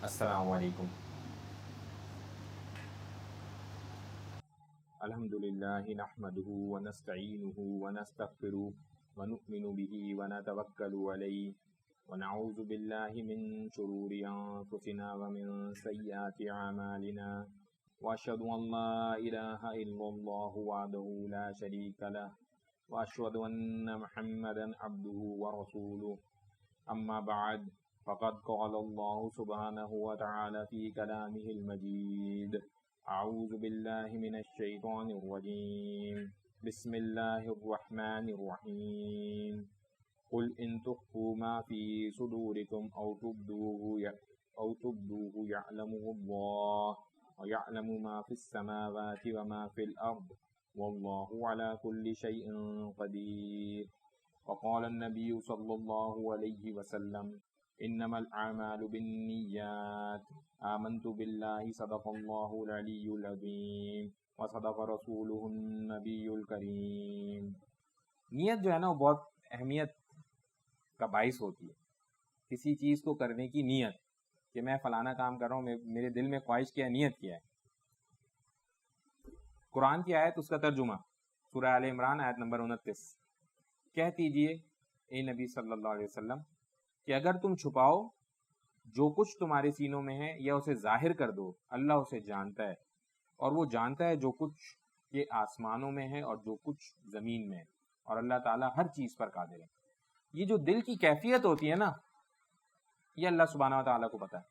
السلام علیکم۔ الحمد للہ نحمده ونستعینه ونستغفره ونؤمن به ونتوکل علیہ ونعوذ باللہ من شرور انفسنا ومن سیئات اعمالنا واشهد ان لا الہ الا اللہ وحدہ لا شریک له واشهد ان محمدا عبده ورسولہ اما بعد فقد قال اللہ سبحانہ وتعالی فی کلامہ المجید اعوذ باللہ من الشیطان الرجیم بسم اللہ الرحمن الرحیم قل ان تخفوا ما فی صدورکم او تبدوه یعلمه اللہ ویعلم ما فی السماوات وما فی الارض واللہ علی کل شیء قدیر وقال النبی صلی اللہ علیہ وسلم انما الاعمال بالنیات آمنت باللہ صدق اللہ العلی العظیم وصدق رسولہ النبی الکریم۔ نیت جو ہے نا وہ بہت اہمیت کا باعث ہوتی ہے۔ کسی چیز کو کرنے کی نیت کہ میں فلانا کام کر رہا ہوں، میرے دل میں خواہش کیا ہے، نیت کیا ہے۔ قرآن کی آیت، اس کا ترجمہ سورہ آل عمران آیت نمبر 29، کہہ دیجئے اے نبی صلی اللہ علیہ وسلم کہ اگر تم چھپاؤ جو کچھ تمہارے سینوں میں ہے یا اسے ظاہر کر دو، اللہ اسے جانتا ہے، اور وہ جانتا ہے جو کچھ یہ آسمانوں میں ہے اور جو کچھ زمین میں ہے، اور اللہ تعالیٰ ہر چیز پر قادر ہے۔ یہ جو دل کی کیفیت ہوتی ہے نا، یہ اللہ سبحانہ و تعالیٰ کو پتہ ہے۔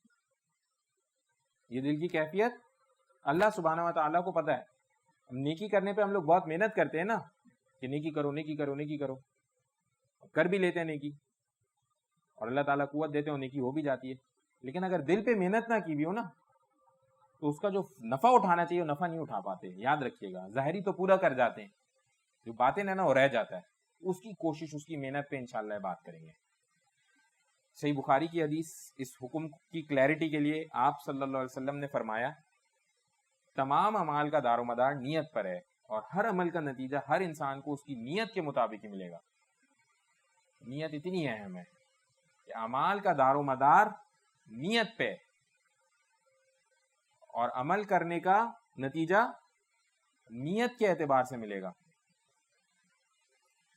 یہ دل کی کیفیت اللہ سبحانہ و تعالیٰ کو پتہ ہے۔ نیکی کرنے پہ ہم لوگ بہت محنت کرتے ہیں نا کہ نیکی کرو نیکی کرو نیکی کرو، کر بھی لیتے ہیں نیکی، اور اللہ تعالیٰ قوت دیتے ہیں، نیکی ہو بھی جاتی ہے، لیکن اگر دل پہ محنت نہ کی بھی ہو نا تو اس کا جو نفع اٹھانا چاہیے وہ نفع نہیں اٹھا پاتے۔ یاد رکھیے گا، ظاہری تو پورا کر جاتے ہیں، جو باتیں نا وہ رہ جاتا ہے۔ اس کی کوشش، اس کی محنت پہ انشاءاللہ بات کریں گے۔ صحیح بخاری کی حدیث اس حکم کی کلیئرٹی کے لیے آپ صلی اللہ علیہ وسلم نے فرمایا تمام اعمال کا دار و مدار نیت پر ہے، اور ہر عمل کا نتیجہ ہر انسان کو اس کی نیت کے مطابق ہی ملے گا۔ نیت اتنی اہم ہے کہ اعمال کا دار و مدار نیت پہ، اور عمل کرنے کا نتیجہ نیت کے اعتبار سے ملے گا۔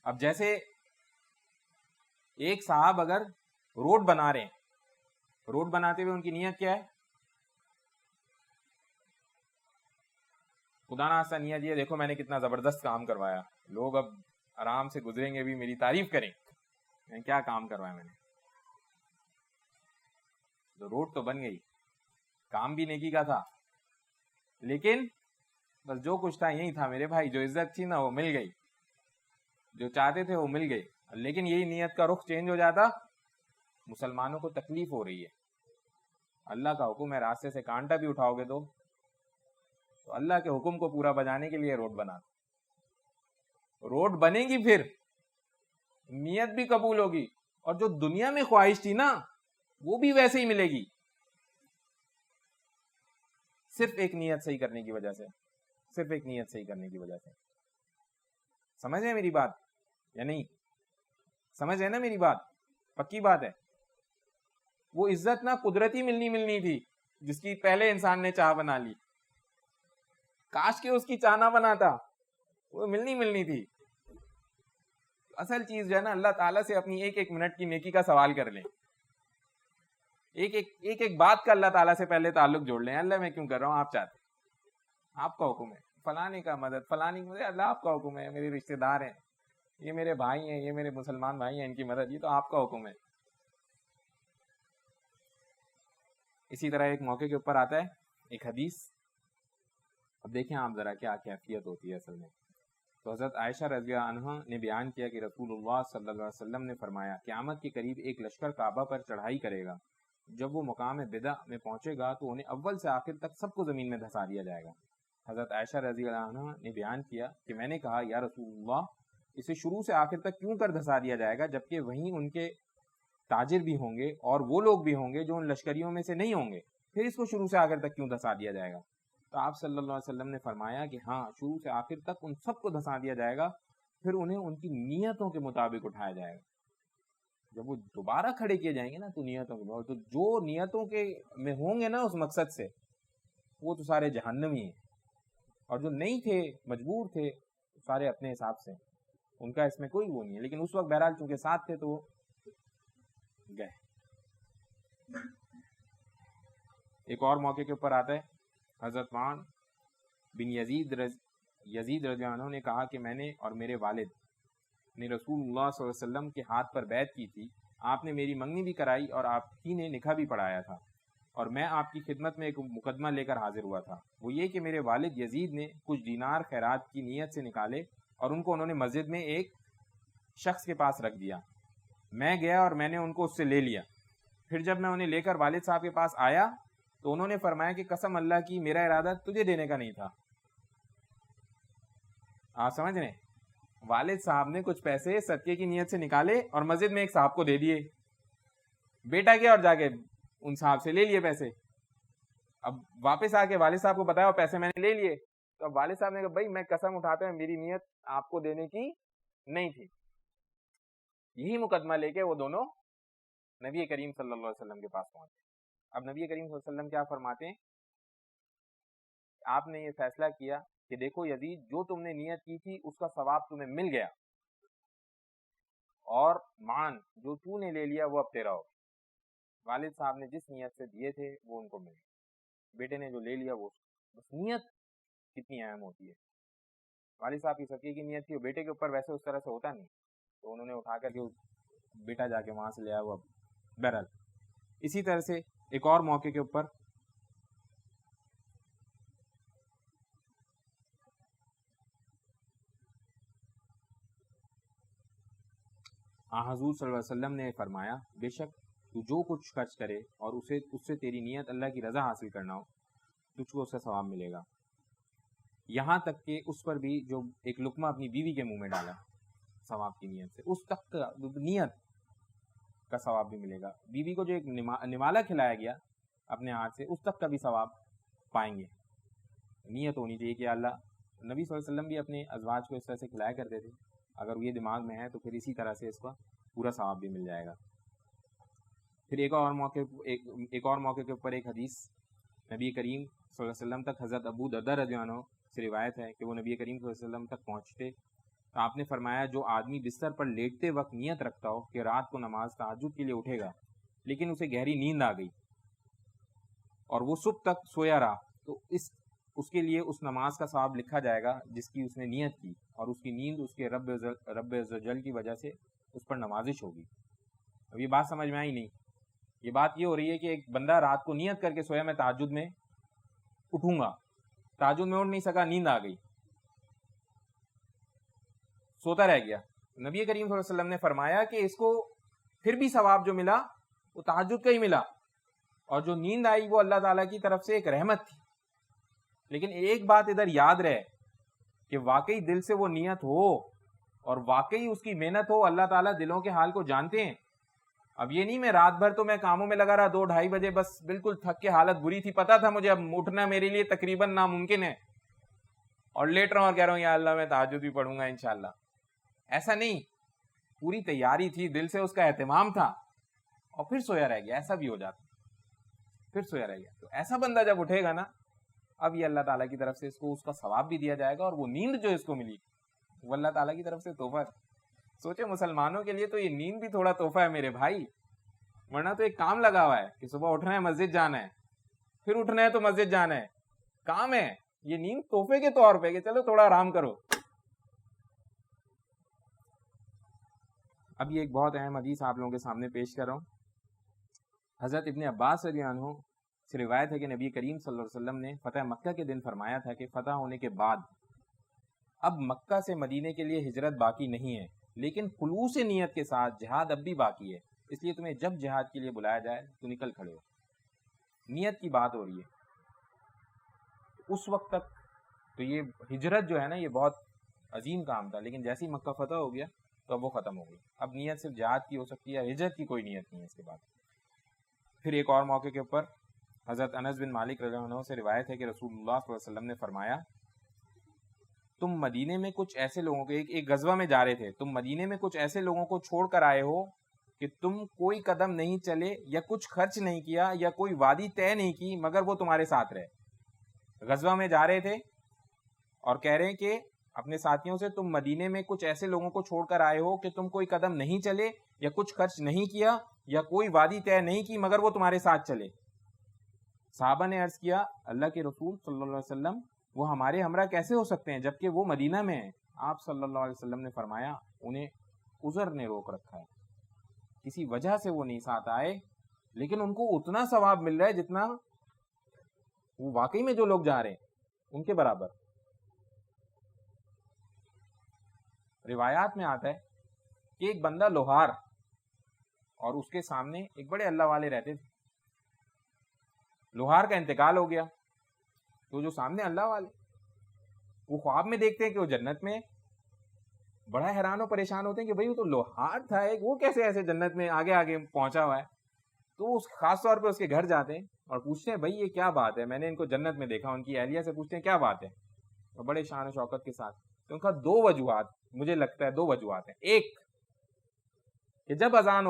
اب جیسے ایک صاحب اگر روڈ بنا رہے ہیں، روڈ بناتے ہوئے ان کی نیت کیا ہے؟ خدا نخواستہ نیت یہ دیکھو میں نے کتنا زبردست کام کروایا، لوگ اب آرام سے گزریں گے بھی، میری تعریف کریں، میں کیا کام کروایا میں نے۔ تو روڈ تو بن گئی، کام بھی نیکی کا تھا، لیکن بس جو کچھ تھا یہی تھا میرے بھائی، جو عزت تھی نا وہ مل گئی، جو چاہتے تھے وہ مل گئی۔ لیکن یہی نیت کا رخ چینج ہو جاتا، مسلمانوں کو تکلیف ہو رہی ہے، اللہ کا حکم ہے راستے سے کانٹا بھی اٹھاؤ گے تو اللہ کے حکم کو پورا بجانے کے لیے روڈ بنا، روڈ بنے گی پھر نیت بھی قبول ہوگی، اور جو دنیا میں خواہش تھی نا وہ بھی ویسے ہی ملے گی، صرف ایک نیت صحیح کرنے کی وجہ سے، صرف ایک نیت صحیح کرنے کی وجہ سے۔ سمجھ رہے میری بات یا نہیں؟ سمجھ رہے نا میری بات؟ پکی بات ہے۔ وہ عزت نا قدرتی ملنی تھی جس کی پہلے انسان نے چاہ بنا لی، کاش کہ اس کی چاہ نہ بناتا، وہ ملنی تھی۔ اصل چیز جو ہے نا، اللہ تعالیٰ سے اپنی ایک ایک منٹ کی نیکی کا سوال کر لیں، ایک بات کا اللہ تعالیٰ سے پہلے تعلق جوڑ لیں۔ اللہ میں کیوں کر رہا ہوں؟ آپ چاہتے، آپ کا حکم ہے، فلانے کا مدد، فلانی کی مدد، اللہ آپ کا حکم ہے، میرے رشتہ دار ہیں، یہ میرے بھائی ہیں، یہ میرے مسلمان بھائی ہیں، ان کی مدد، یہ تو آپ کا حکم ہے۔ اسی طرح ایک موقع کے اوپر آتا ہے ایک حدیث، اب دیکھیں آپ ذرا کیا کیفیت ہوتی ہے اصل میں۔ تو حضرت عائشہ رضی اللہ عنہا نے بیان کیا کہ رسول اللہ صلی اللہ علیہ وسلم نے فرمایا قیامت کے قریب ایک لشکر کعبہ پر چڑھائی کرے گا، جب وہ مقام بدع میں پہنچے گا تو انہیں اول سے آخر تک سب کو زمین میں دھسا دیا جائے گا۔ حضرت عائشہ رضی اللہ عنہا نے بیان کیا کہ میں نے کہا یا رسول اللہ، اسے شروع سے آخر تک کیوں کر دھسا دیا جائے گا، جبکہ وہیں ان کے تاجر بھی ہوں گے اور وہ لوگ بھی ہوں گے جو ان لشکریوں میں سے نہیں ہوں گے، پھر اس کو شروع سے آخر تک کیوں دھسا دیا جائے گا؟ تو آپ صلی اللہ علیہ وسلم نے فرمایا کہ ہاں، شروع سے آخر تک ان سب کو دھسا دیا جائے گا، پھر انہیں ان کی نیتوں کے مطابق اٹھایا جائے گا۔ جب وہ دوبارہ کھڑے کیے جائیں گے نا تو نیتوں کے، تو جو نیتوں کے میں ہوں گے نا اس مقصد سے، وہ تو سارے جہنمی ہیں، اور جو نہیں تھے مجبور تھے سارے اپنے حساب سے، ان کا اس میں کوئی وہ نہیں ہے. لیکن اس وقت بہرحال چونکہ ساتھ تھے تو وہ گئے. ایک اور موقع کے اوپر آتا ہے، حضرت معاذ بن یزید رضی اللہ عنہ نے کہا کہ میں نے اور میرے والد نے رسول اللہ صلی اللہ علیہ وسلم کے ہاتھ پر بیعت کی تھی، آپ نے میری منگنی بھی کرائی اور آپ ہی نے نکاح بھی پڑھایا تھا، اور میں آپ کی خدمت میں ایک مقدمہ لے کر حاضر ہوا تھا، وہ یہ کہ میرے والد یزید نے کچھ دینار خیرات کی نیت سے نکالے اور ان کو انہوں نے مسجد میں ایک شخص کے پاس رکھ دیا. میں گیا اور میں نے ان کو اس سے لے لیا. پھر جب میں انہیں لے کر والد صاحب کے پاس آیا تو انہوں نے فرمایا کہ قسم اللہ کی میرا ارادہ تجھے دینے کا نہیں تھا. آپ سمجھ رہے ہیں، والد صاحب نے کچھ پیسے صدقے کی نیت سے نکالے اور مسجد میں ایک صاحب کو دے دیے. بیٹا گیا اور جا کے ان صاحب سے لے لیے پیسے. اب واپس آ کے والد صاحب کو بتایا پیسے میں نے لے لیے. تو اب والد صاحب نے کہا بھائی میں قسم اٹھاتا ہوں میری نیت آپ کو دینے کی نہیں تھی. یہی مقدمہ لے کے وہ دونوں نبی کریم صلی اللہ علیہ وسلم کے پاس پہنچے. اب نبی کریم صلی اللہ علیہ وسلم کیا فرماتے ہیں، آپ نے یہ فیصلہ کیا کہ دیکھو یزید، جو تم نے نیت کی تھی اس کا ثواب تمہیں مل گیا، اور مان جو تو نے لے لیا وہ اب تیرا ہو. والد صاحب نے جس نیت سے دیے تھے وہ ان کو مل گئے، بیٹے نے جو لے لیا وہ. بس نیت کتنی اہم ہوتی ہے. والد صاحب کی صدقے کی نیت تھی، وہ بیٹے کے اوپر ویسے اس طرح سے ہوتا نہیں، تو انہوں نے اٹھا کر کے بیٹا جا کے وہاں سے لے آیا وہ. بہرحال اسی طرح سے ایک اور موقع کے اوپر حضور صلی اللہ علیہ وسلم نے فرمایا بے شک تو جو کچھ خرچ کرے اور اس سے تیری نیت اللہ کی رضا حاصل کرنا ہو، تجھ کو اس کا ثواب ملے گا. یہاں تک کہ اس پر بھی جو ایک لقمہ اپنی بیوی کے منہ میں ڈالا ثواب کی نیت سے، اس تک کا نیت کا ثواب بھی ملے گا. بیوی کو جو ایک نوالا کھلایا گیا اپنے ہاتھ سے، اس تک کا بھی ثواب پائیں گے. نیت ہونی چاہیے کہ اللہ، نبی صلی اللہ علیہ وسلم بھی اپنے ازواج کو اس طرح سے کھلایا کرتے تھے، اگر یہ دماغ میں ہے تو پھر اسی طرح سے اس کا پورا ثواب بھی مل جائے گا. پھر ایک اور موقع کے اوپر ایک حدیث نبی کریم صلی اللہ علیہ وسلم تک حضرت ابو دردہ رضی اللہ عنہ سے روایت ہے کہ وہ نبی کریم صلی اللہ علیہ وسلم تک پہنچتے تو آپ نے فرمایا جو آدمی بستر پر لیٹتے وقت نیت رکھتا ہو کہ رات کو نماز تہجد کے لیے اٹھے گا، لیکن اسے گہری نیند آ گئی اور وہ صبح تک سویا رہا، تو اس کے لیے اس نماز کا ثواب لکھا جائے گا جس کی اس نے نیت کی، اور اس کی نیند اس کے رب عز و جل کی وجہ سے اس پر نوازش ہوگی. اب یہ بات سمجھ میں آئی نہیں. یہ بات یہ ہو رہی ہے کہ ایک بندہ رات کو نیت کر کے سویا میں تہجد میں اٹھوں گا، تہجد میں اٹھ نہیں سکا، نیند آ گئی، سوتا رہ گیا. نبی کریم صلی اللہ علیہ وسلم نے فرمایا کہ اس کو پھر بھی ثواب جو ملا وہ تہجد کا ہی ملا، اور جو نیند آئی وہ اللہ تعالیٰ کی طرف سے ایک رحمت تھی. لیکن ایک بات ادھر یاد رہے کہ واقعی دل سے وہ نیت ہو اور واقعی اس کی محنت ہو، اللہ تعالیٰ دلوں کے حال کو جانتے ہیں. اب یہ نہیں میں رات بھر تو میں کاموں میں لگا رہا 2-2:30 بجے بس بالکل تھک کے حالت بری تھی، پتا تھا مجھے اب اٹھنا میرے لیے تقریباً ناممکن ہے، اور لیٹ رہا ہوں اور کہہ رہا ہوں یا اللہ میں تہجد بھی پڑھوں گا انشاءاللہ. ایسا نہیں، پوری تیاری تھی، دل سے اس کا اہتمام تھا، اور پھر سویا رہ گیا. ایسا بھی ہو جاتا، پھر سویا رہ گیا. تو ایسا بندہ جب اٹھے گا نا، اب یہ اللہ تعالیٰ کی طرف سے اس کو اس کا ثواب بھی دیا جائے گا، اور وہ نیند جو اس کو ملی وہ اللہ تعالیٰ کی طرف سے تحفہ. سوچے مسلمانوں کے لیے تو یہ نیند بھی تھوڑا تحفہ ہے میرے بھائی، ورنہ تو ایک کام لگا ہوا ہے کہ صبح اٹھنا ہے مسجد جانا ہے، پھر اٹھنا ہے تو مسجد جانا ہے، کام ہے. یہ نیند تحفے کے طور پہ کہ چلو تھوڑا آرام کرو. اب یہ ایک بہت اہم حدیث آپ لوگوں کے سامنے پیش کر رہا ہوں. حضرت ابن عباس رضی اللہ عنہ سے روایت ہے کہ نبی کریم صلی اللہ علیہ وسلم نے فتح مکہ کے دن فرمایا تھا کہ فتح ہونے کے بعد اب مکہ سے مدینے کے لیے ہجرت باقی نہیں ہے، لیکن خلوص نیت کے ساتھ جہاد اب بھی باقی ہے، اس لیے تمہیں جب جہاد کے لیے بلایا جائے تو نکل کھڑے ہو. نیت کی بات ہو رہی ہے. اس وقت تک تو یہ ہجرت جو ہے نا یہ بہت عظیم کام تھا، لیکن جیسے ہی مکہ فتح ہو گیا تو اب وہ ختم ہو گئی. اب نیت صرف جہاد کی ہو سکتی ہے، ہجرت کی کوئی نیت نہیں ہے اس کے بعد. پھر ایک اور موقع کے اوپر حضرت انس بن مالک رضی اللہ عنہ سے روایت ہے کہ رسول اللہ صلی اللہ علیہ وسلم نے فرمایا تم مدینے میں کچھ ایسے لوگوں کے ایک غزوہ میں جا رہے تھے، تم مدینے میں کچھ ایسے لوگوں کو چھوڑ کر آئے ہو کہ تم کوئی قدم نہیں چلے یا کچھ خرچ نہیں کیا یا کوئی وادی طے نہیں کی مگر وہ تمہارے ساتھ رہے۔ غزوہ میں جا رہے تھے اور کہہ رہے ہیں کہ اپنے ساتھیوں سے تم مدینے میں کچھ ایسے لوگوں کو چھوڑ کر آئے ہو کہ تم کوئی قدم نہیں چلے یا کچھ خرچ نہیں کیا یا کوئی وادی طے نہیں کی مگر وہ تمہارے ساتھ چلے۔ صحابہ نے عرض کیا اللہ کے رسول صلی اللہ علیہ وسلم وہ ہمارے ہمراہ کیسے ہو سکتے ہیں جبکہ وہ مدینہ میں ہیں؟ آپ صلی اللہ علیہ وسلم نے فرمایا انہیں عذر نے روک رکھا ہے، کسی وجہ سے وہ نہیں ساتھ آئے، لیکن ان کو اتنا ثواب مل رہا ہے جتنا وہ واقعی میں جو لوگ جا رہے ہیں ان کے برابر۔ روایات میں آتا ہے کہ ایک بندہ لوہار اور اس کے سامنے ایک بڑے اللہ والے رہتے تھے، لوہار کا انتقال ہو گیا تو جو سامنے اللہ والے وہ خواب میں دیکھتے ہیں کہ وہ جنت میں، بڑا حیران و پریشان ہوتے ہیں کہ بھئی وہ تو لوہار تھا ایک، وہ کیسے ایسے جنت میں آگے آگے پہنچا ہوا ہے؟ تو اس خاص طور پہ اس کے گھر جاتے ہیں اور پوچھتے ہیں بھئی یہ کیا بات ہے، میں نے ان کو جنت میں دیکھا، ان کی اہلیہ سے پوچھتے ہیں کیا بات ہے، اور بڑے شان و شوکت کے ساتھ تو ان کا دو وجوہات، مجھے لگتا ہے دو وجوہات ہیں۔ ایک کہ جب اذان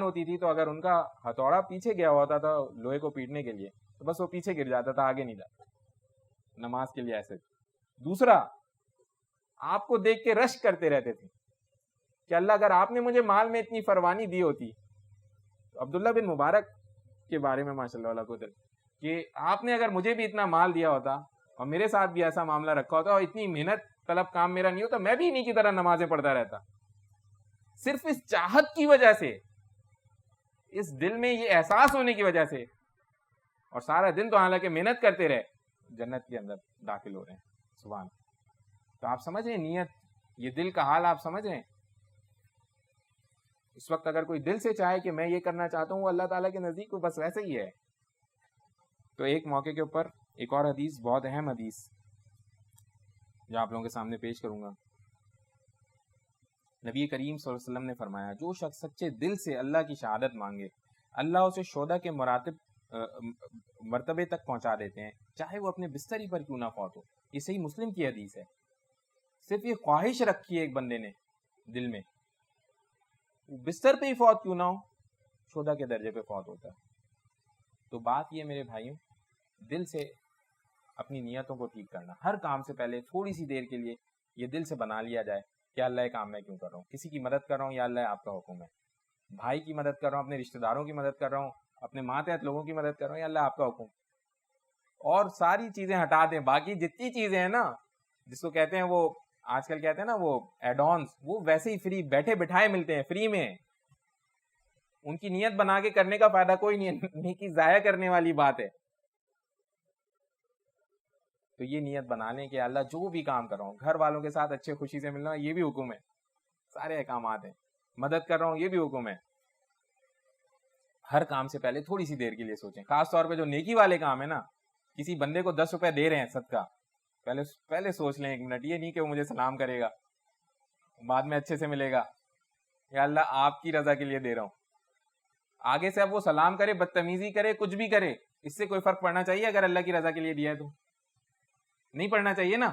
ہوتی تھی تو اگر ان کا ہتھوڑا پیچھے گیا ہوتا تھا لوہے کو پیٹنے کے لیے تو بس وہ پیچھے گر جاتا تھا، آگے نہیں جاتا نماز کے لیے ایسے۔ دوسرا آپ کو دیکھ کے رشک کرتے رہتے تھے کہ اللہ اگر آپ نے مجھے مال میں اتنی فروانی دی ہوتی، تو عبداللہ بن مبارک کے بارے میں ماشاء اللہ کو کہ آپ نے اگر مجھے بھی اتنا مال دیا ہوتا اور میرے ساتھ بھی ایسا معاملہ رکھا ہوتا اور اتنی محنت طلب کام میرا نہیں ہوتا، میں بھی انہی کی طرح نمازیں پڑھتا رہتا۔ صرف اس چاہت کی وجہ سے، اس دل میں یہ احساس ہونے کی وجہ سے، اور سارا دن تو حالانکہ محنت کرتے رہے، جنت کے اندر داخل ہو رہے ہیں۔ سبحان۔ تو آپ سمجھ رہے ہیں نیت، یہ دل کا حال آپ سمجھ رہے ہیں؟ اس وقت اگر کوئی دل سے چاہے کہ میں یہ کرنا چاہتا ہوں، وہ اللہ تعالیٰ کے نزدیک وہ بس ویسے ہی ہے۔ تو ایک موقع کے اوپر ایک اور حدیث، بہت اہم حدیث جو آپ لوگوں کے سامنے پیش کروں گا۔ نبی کریم صلی اللہ علیہ وسلم نے فرمایا جو شخص سچے دل سے اللہ کی شہادت مانگے، اللہ اسے شہداء کے مرتبے تک پہنچا دیتے ہیں، چاہے وہ اپنے بستر ہی پر کیوں نہ فوت ہو۔ یہ صحیح مسلم کی حدیث ہے۔ صرف یہ خواہش رکھی ہے ایک بندے نے دل میں، بستر پہ ہی فوت کیوں نہ ہو، شہداء کے درجے پہ فوت ہوتا ہے۔ تو بات یہ میرے بھائیوں، دل سے اپنی نیتوں کو ٹھیک کرنا، ہر کام سے پہلے تھوڑی سی دیر کے لیے یہ دل سے بنا لیا جائے کہ اللہ یہ کام میں کیوں کر رہا ہوں، کسی کی مدد کر رہا ہوں یا اللہ آپ کا حکم ہے، بھائی کی مدد کر رہا ہوں، اپنے رشتہ داروں کی مدد کر رہا ہوں، اپنے ماتحت لوگوں کی مدد کر رہا ہوں یا اللہ آپ کا حکم۔ اور ساری چیزیں ہٹا دیں، باقی جتنی چیزیں ہیں نا جس کو کہتے ہیں وہ آج کل کہتے ہیں نا وہ ایڈ آنس، وہ ویسے ہی فری بیٹھے بٹھائے ملتے ہیں فری میں، ان کی نیت بنا کے کرنے کا فائدہ کوئی نہیں ہے، نیکی ضائع کرنے والی بات ہے۔ تو یہ نیت بنا لیں کہ اللہ جو بھی کام کر رہا ہوں، گھر والوں کے ساتھ اچھے خوشی سے ملنا یہ بھی حکم ہے، سارے احکامات ہیں، مدد کر رہا ہوں یہ بھی حکم ہے۔ ہر کام سے پہلے تھوڑی سی دیر کے لیے سوچیں، خاص طور پہ جو نیکی والے کام ہے نا، کسی بندے کو 10 روپے دے رہے ہیں صدقہ، پہلے سوچ لیں 1 منٹ، یہ نہیں کہ وہ مجھے سلام کرے گا بعد میں اچھے سے ملے گا، یا اللہ آپ کی رضا کے لیے دے رہا ہوں۔ آگے سے اب وہ سلام کرے، بدتمیزی کرے، کچھ بھی کرے، اس سے کوئی فرق پڑنا چاہیے؟ اگر اللہ کی رضا کے لیے دیا ہے تو نہیں پڑنا چاہیے نا۔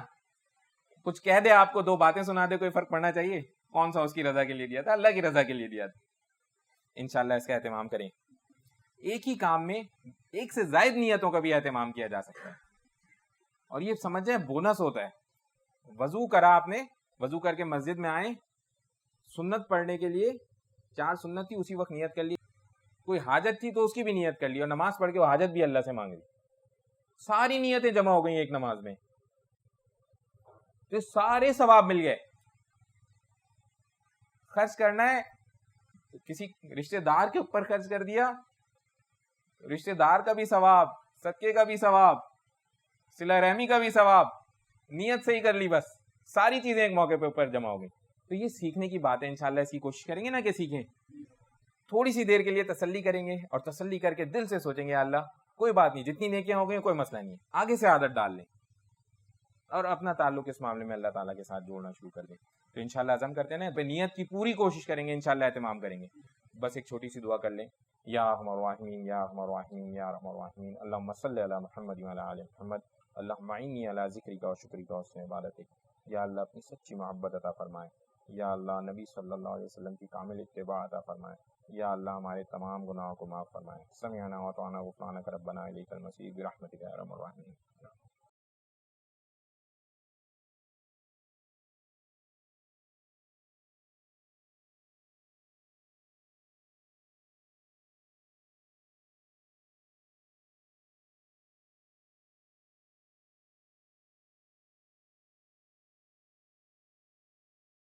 کچھ کہہ دے، آپ کو 2 باتیں سنا دے، کوئی فرق پڑنا چاہیے؟ کون سا اس کی رضا کے لیے دیا تھا؟ اللہ کی رضا کے لیے دیا تھا۔ انشاءاللہ اس کا اہتمام کریں۔ ایک ہی کام میں ایک سے زائد نیتوں کا بھی اہتمام کیا جا سکتا ہے، اور یہ سمجھ جائیں بونس ہوتا ہے۔ وضو کرا آپ نے، وضو کر کے مسجد میں آئے، سنت پڑھنے کے لیے 4 سنت تھی، اسی وقت نیت کر لی، کوئی حاجت تھی تو اس کی بھی نیت کر لی، اور نماز پڑھ کے وہ حاجت بھی اللہ سے مانگ لی، ساری نیتیں جمع ہو گئی ایک نماز میں، تو سارے ثواب مل گئے۔ خرچ کرنا ہے تو کسی رشتہ دار کے اوپر خرچ کر دیا، رشتہ دار کا بھی ثواب، صدقے کا بھی ثواب، صلہ رحمی کا بھی ثواب، نیت سے ہی کر لی، بس ساری چیزیں ایک موقع پہ اوپر جمع ہو گئی۔ تو یہ سیکھنے کی بات ہے، انشاءاللہ اس کی کوشش کریں گے نا کہ سیکھیں، تھوڑی سی دیر کے لیے تسلی کریں گے اور تسلی کر کے دل سے سوچیں گے اللہ کوئی بات نہیں، جتنی نیکیاں ہو گئی کوئی مسئلہ نہیں ہے، آگے سے عادت ڈال لیں اور اپنا تعلق اس معاملے میں اللہ تعالیٰ کے ساتھ جوڑنا شروع کر دیں۔ تو انشاءاللہ عزم کرتے ہیں نا، نیت کی پوری کوشش کریں گے، انشاءاللہ اہتمام کریں گے۔ بس ایک چھوٹی سی دعا کر لیں، یا ارحم الراحمین یا ارحم الراحمین یا ارحم الراحمین، اللہم صلی علی محمد وعلی آل محمد، اللہم اعنی علی ذکرک و شکرک و حسن عبادتک۔ یا اللہ اپنی سچی محبت عطا فرمائے، یا اللہ نبی صلی اللہ علیہ وسلم کی کامل اتباع عطا فرمائے. یا اللہ ہمارے تمام گناہوں کو معاف فرمائے. سمعنا وأطعنا غفرانک ربنا الیک المصیر برحمتک یا ارحم الراحمین.